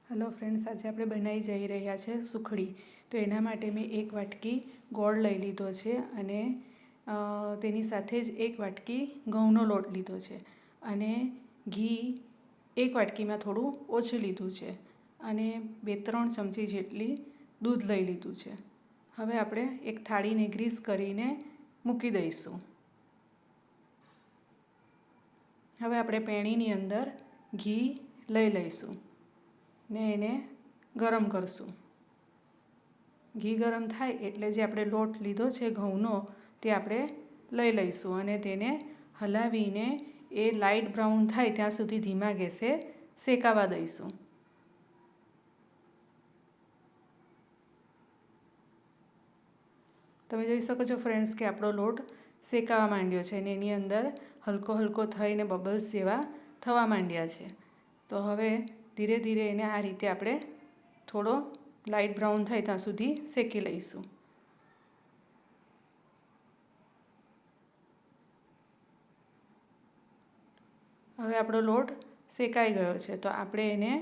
Hello friends, આજે આપણે બનાવી જઈ રહ્યા છે સુખડી. તો એના માટે મેં 1 વાટકી ગોળ લઈ લીધો છે અને તેની સાથે જ 1 વાટકી ઘઉંનો લોટ લીધો છે અને ઘી 1 વાટકીમાં થોડું ઓછું લીધું છે અને 2-3 ચમચી જેટલી દૂધ લઈ લીધું છે. હવે આપણે એક થાળીને ગ્રીસ કરીને મૂકી દઈશું. હવે આપણે પેણીની અંદર ઘી લઈ લઈશું ને એને ગરમ કરશું. ઘી ગરમ થાય એટલે જે આપણે લોટ લીધો છે ઘઉંનો તે આપણે લઈ લઈશું અને તેને હલાવીને એ લાઇટ બ્રાઉન થાય ત્યાં સુધી ધીમા ગેસે શેકાવા દઈશું. તમે જોઈ શકો છો ફ્રેન્ડ્સ કે આપણો લોટ શેકાવા માંડ્યો છે અને એની અંદર હલકો હલકો થઈને બબલ્સ જેવા થવા માંડ્યા છે. તો હવે ધીરે ધીરે એને આ રીતે આપણે થોડો લાઇટ બ્રાઉન થાય ત્યાં સુધી શેકી લઈશું. હવે આપણો લોટ શેકાઈ ગયો છે તો આપણે એને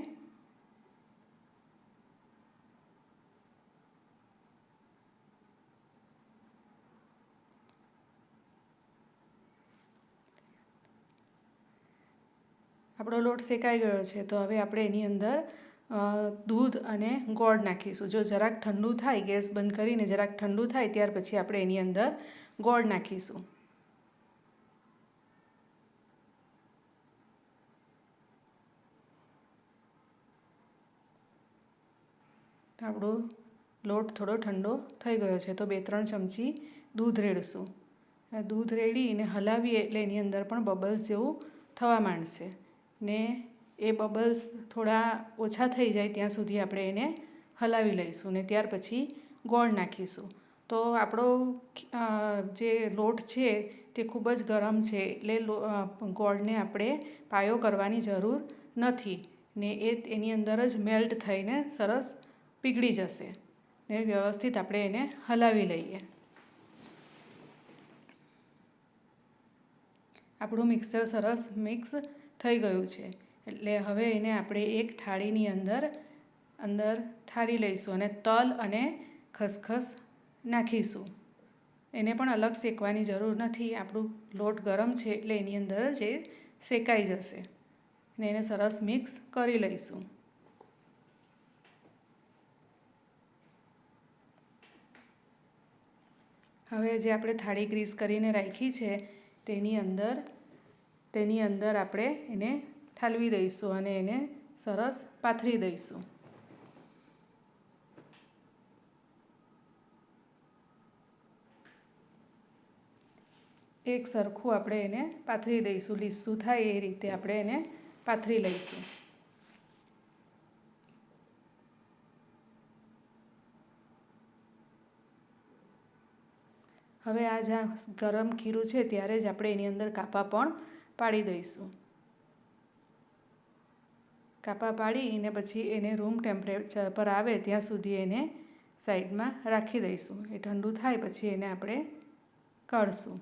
તો હવે આપણે એની અંદર દૂધ અને ગોળ નાખીશું. જો જરાક ઠંડુ થાય, ગેસ બંધ કરીને જરાક ઠંડુ થાય ત્યાર પછી આપણે એની અંદર ગોળ નાખીશું. આપણો લોટ થોડો ઠંડો થઈ ગયો છે તો 2-3 ચમચી દૂધ રેડશું. દૂધ રેડીને હલાવીએ એટલે એની અંદર પણ બબલ્સ જેવું થવા માંડશે ને એ બબલ્સ થોડા ઓછા થઈ જાય ત્યાં સુધી આપણે એને હલાવી લઈશું ને ત્યાર પછી ગોળ નાખીશું. તો આપણો જે લોટ છે તે ખૂબ જ ગરમ છે એટલે ગોળને આપણે પાયો કરવાની જરૂર નથી ને એની અંદર જ મેલ્ટ થઈને સરસ પીગળી જશે ને વ્યવસ્થિત આપણે એને હલાવી લઈએ. આપણું મિક્સર સરસ મિક્સ થઈ ગયું છે એટલે હવે એને આપણે એક થાળીની અંદર થાળી લઈશું અને તલ અને ખસખસ નાખીશું. એને પણ અલગ શેકવાની જરૂર નથી. આપણું લોટ ગરમ છે એટલે એની અંદર જ એ શેકાઈ જશે અને એને સરસ મિક્સ કરી લઈશું. હવે જે આપણે થાળી ગ્રીસ કરીને રાખી છે તેની અંદર આપણે એને ઠાલવી દઈશું અને એને સરસ પાથરી દઈશું. એક સરખું આપણે એને પાથરી દઈશું. લીસું થાય એ રીતે આપણે એને પાથરી લઈશું. હવે આ જ્યાં ગરમ ખીરું છે ત્યારે જ આપણે એની અંદર કાપા પણ પાડી દઈશું. કાપા પાડીને પછી એને રૂમ ટેમ્પરેચર પર આવે ત્યાં સુધી એને સાઈડમાં રાખી દઈશું. એ ઠંડુ થાય પછી એને આપણે કાઢશું.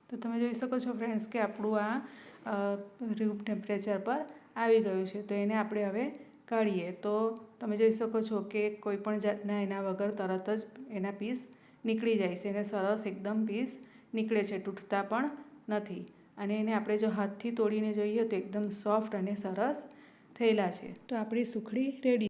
તો તમે જોઈ શકો છો ફ્રેન્ડ્સ કે આપણું આ રૂમ ટેમ્પરેચર પર આવી ગયું છે. તો એને આપણે હવે કાઢીએ તો તમે જોઈ શકો છો કે કોઈ પણ જાતના એના વગર તરત જ એના પીસ નીકળી જાય છે અને સરસ એકદમ પીસ નીકળે છે, તૂટતા પણ નથી. અને એને આપણે જો હાથથી તોડીને જોઈએ તો એકદમ સોફ્ટ અને સરસ થયેલા છે. તો આપણી સુખડી રેડી.